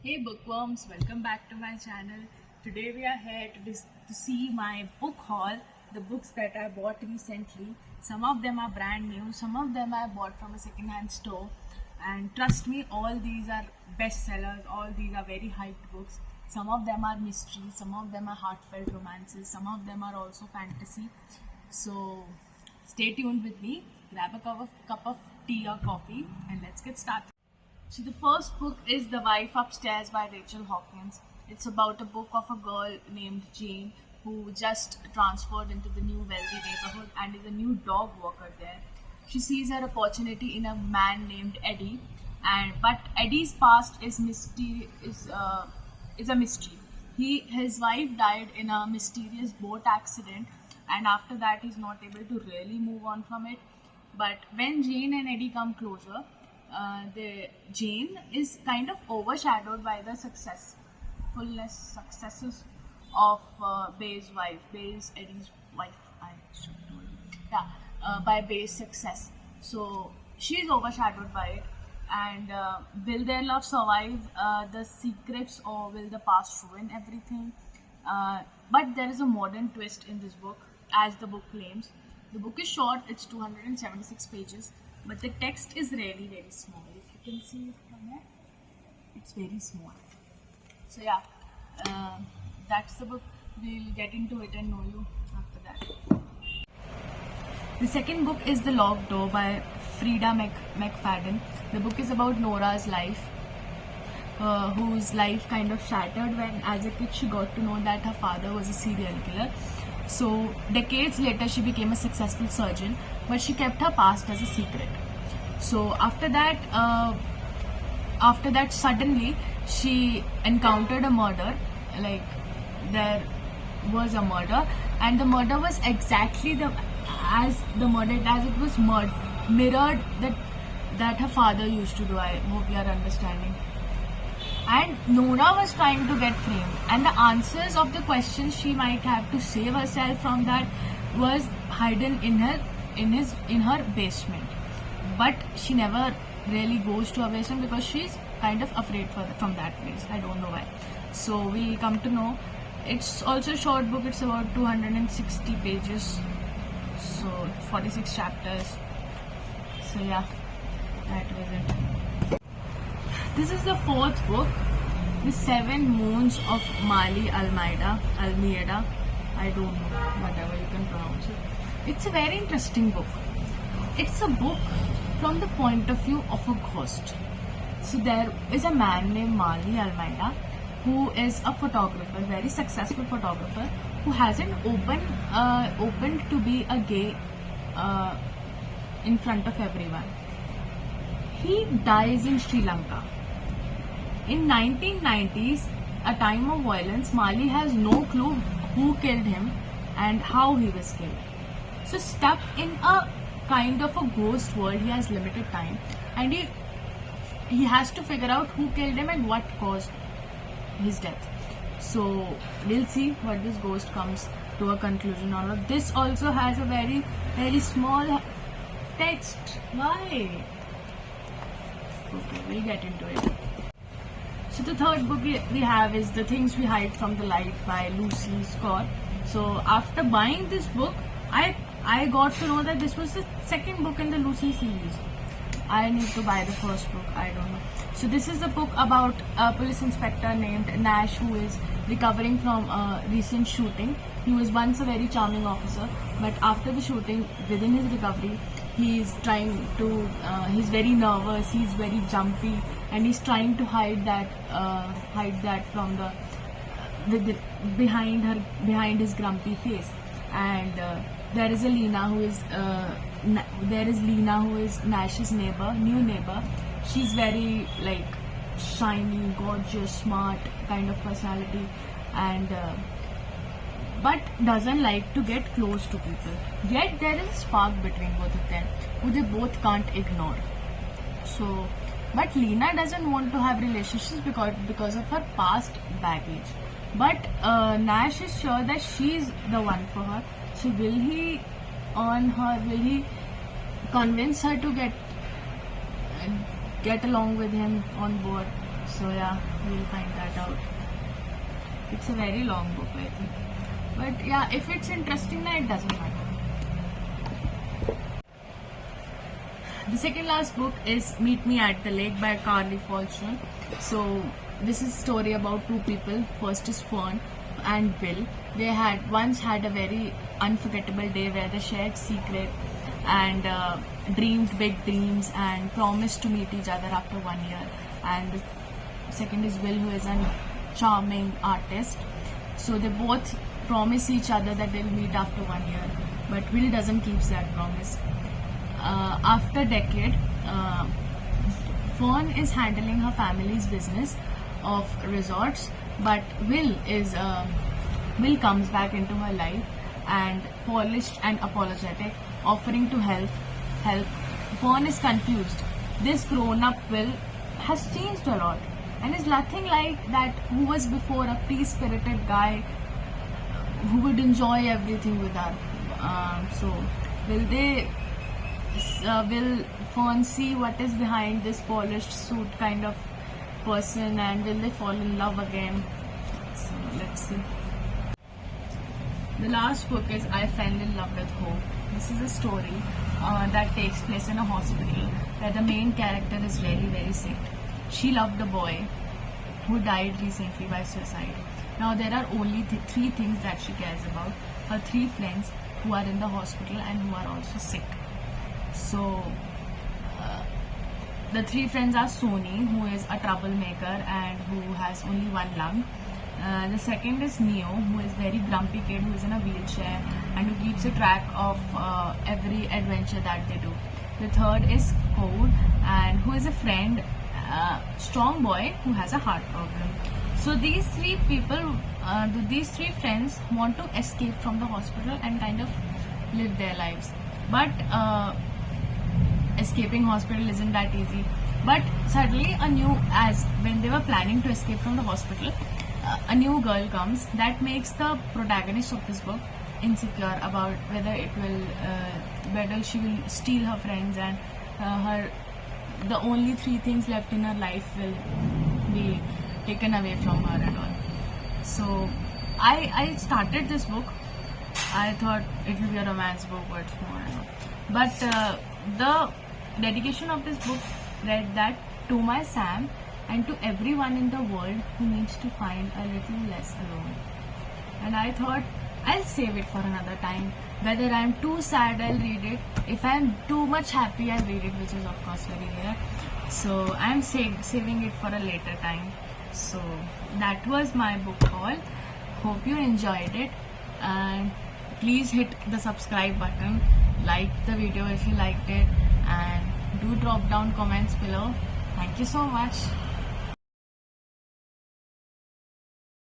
Hey bookworms, welcome back to my channel. Today we are here to see my book haul, the books that I bought recently. Some of them are brand new, some of them I bought from a second-hand store. And trust me, all these are bestsellers, all these are very hyped books. Some of them are mysteries, some of them are heartfelt romances, some of them are also fantasy. So stay tuned with me, grab a cup of tea or coffee, and let's get started. So the first book is The Wife Upstairs by Rachel Hawkins. It's about a book of a girl named Jane who just transferred into the new wealthy neighborhood and is a new dog walker there. She sees her opportunity in a man named Eddie, but Eddie's past is a mystery. His wife died in a mysterious boat accident, and after that he's not able to really move on from it. But when Jane and Eddie come closer, the Jane is kind of overshadowed by the successes of Bay's wife. Bay's Eddie's wife. I should know. By Bay's success. So she is overshadowed by it. And will their love survive the secrets, or will the past ruin everything? But there is a modern twist in this book, as the book claims. The book is short; it's 276 pages. But the text is really very small. If you can see it from here, it's very small. So yeah, that's the book. We'll get into it and know you after that. The second book is The Locked Door by Freida McFadden. The book is about Nora's life, whose life kind of shattered when as a kid she got to know that her father was a serial killer. So decades later she became a successful surgeon, but she kept her past as a secret. So after that suddenly she encountered a murder. Like, there was a murder, and the murder was exactly as it was mirrored that her father used to do. I hope you are understanding. And Nora was trying to get framed, and the answers of the questions she might have to save herself from that was hidden in her basement. But she never really goes to her basement because she's kind of afraid from that place. I don't know why. So we'll come to know. It's also a short book. It's about 260 pages. So 46 chapters. So yeah, that was it. This is the fourth book, The Seven Moons of Mali Almeida. I don't know, whatever you can pronounce it. It's a very interesting book. It's a book from the point of view of a ghost. So there is a man named Mali Almeida who is a photographer, very successful photographer, who hasn't opened to be a gay in front of everyone. He dies in Sri Lanka. In 1990s, a time of violence, Mali has no clue who killed him and how he was killed. So stuck in a kind of a ghost world, he has limited time, and he has to figure out who killed him and what caused his death. So we'll see what this ghost comes to a conclusion on. This also has a very, very small text. Why? Okay, we'll get into it. So the third book we have is The Things We Hide from the Light by Lucy Scott. So after buying this book, I got to know that this was the second book in the Lucy series. I need to buy the first book, I don't know. So this is a book about a police inspector named Nash who is recovering from a recent shooting. He was once a very charming officer, but after the shooting, within his recovery, he's very nervous, he's very jumpy, and he's trying to hide that from behind his grumpy face. And there is Lena who is Nash's new neighbor. She's very like shiny, gorgeous, smart kind of personality, and but doesn't like to get close to people. Yet there is a spark between both of them, who they both can't ignore. So, but Lena doesn't want to have relationships because of her past baggage. But Nash is sure that she's the one for her. So will he earn her? Will he convince her to get along with him on board? So yeah, we'll find that out. It's a very long book, I think. But yeah, if it's interesting, then it doesn't matter. The second last book is Meet Me at the Lake by Carley Fortune. So this is a story about two people. First is Fern and Bill. They had once had a very unforgettable day where they shared secret and dreamed big dreams and promised to meet each other after 1 year. And the second is Will, who is a charming artist. So they both promise each other that they'll meet after 1 year, but Will doesn't keep that promise. After a decade, Fern is handling her family's business of resorts, but Will comes back into her life and polished and apologetic, offering to help. Fern is confused. This grown-up Will has changed a lot and is nothing like that who was before, a free-spirited guy who would enjoy everything with her. So will Fern see what is behind this polished suit kind of person, and will they fall in love again? So let's see. The last book is I Fell in Love with Hope. This is a story that takes place in a hospital where the main character is very sick. She loved a boy who died recently by suicide. Now there are only three things that she cares about: her three friends who are in the hospital and who are also sick. So the three friends are Sony, who is a troublemaker and who has only one lung. The second is Neo, who is very grumpy kid who is in a wheelchair and who keeps a track of every adventure that they do. The third is Code, and who is a friend, strong boy who has a heart problem. So these three people, these three friends want to escape from the hospital and kind of live their lives. But escaping hospital isn't that easy. But suddenly when they were planning to escape from the hospital, a new girl comes that makes the protagonist of this book insecure about whether she will steal her friends, and the only three things left in her life will be taken away from her and all. So I started this book. I thought it would be a romance book, but it's more. But the dedication of this book read that to my Sam and to everyone in the world who needs to find a little less alone. And I thought I'll save it for another time. Whether I'm too sad, I'll read it. If I'm too much happy, I'll read it, which is of course very rare. So I'm saving it for a later time. So that was my book haul. Hope you enjoyed it, and please hit the subscribe button, like the video if you liked it, and do drop down comments below. Thank you so much.